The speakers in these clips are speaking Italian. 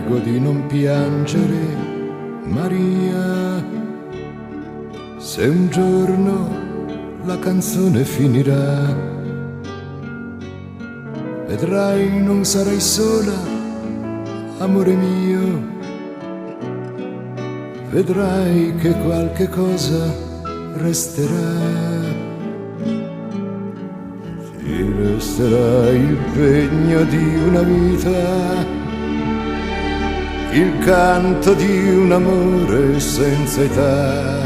prego di non piangere, Maria. Se un giorno la canzone finirà, vedrai non sarai sola, amore mio. Vedrai che qualche cosa resterà. Ti resterà il pegno di una vita, il canto di un amore senza età.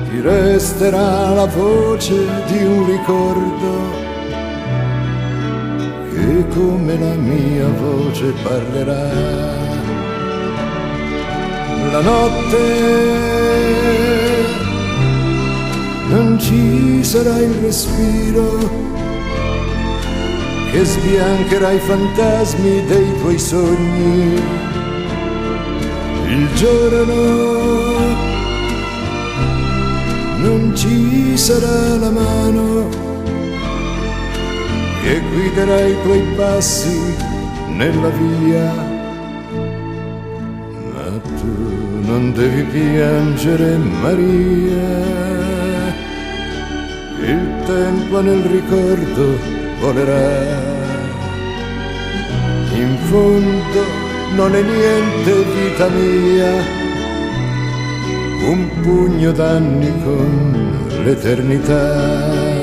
Ti resterà la voce di un ricordo che come la mia voce parlerà. La notte non ci sarà il respiro che sbiancherà i fantasmi dei tuoi sogni. Il giorno non ci sarà la mano che guiderà i tuoi passi nella via. Ma tu non devi piangere, Maria. Il tempo nel ricordo volerà. In fondo non è niente, vita mia, un pugno d'anni con l'eternità.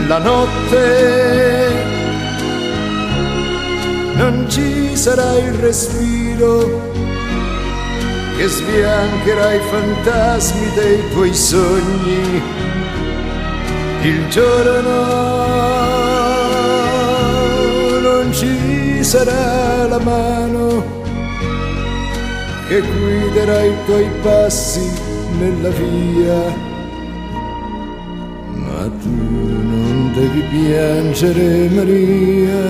La notte non ci sarà il respiro che sbiancherà i fantasmi dei tuoi sogni. Il giorno non ci sarà la mano che guiderà i tuoi passi nella via. Ma tu non devi piangere, Maria.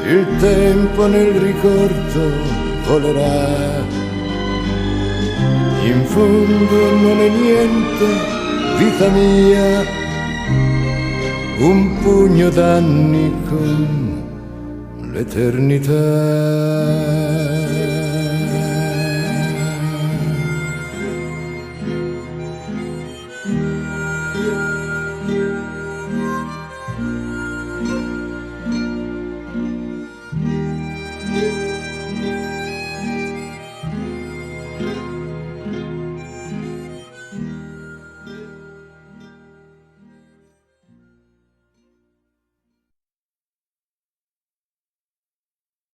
Il tempo nel ricordo volerà. In fondo non è niente, vita mia, un pugno d'anni con l'eternità.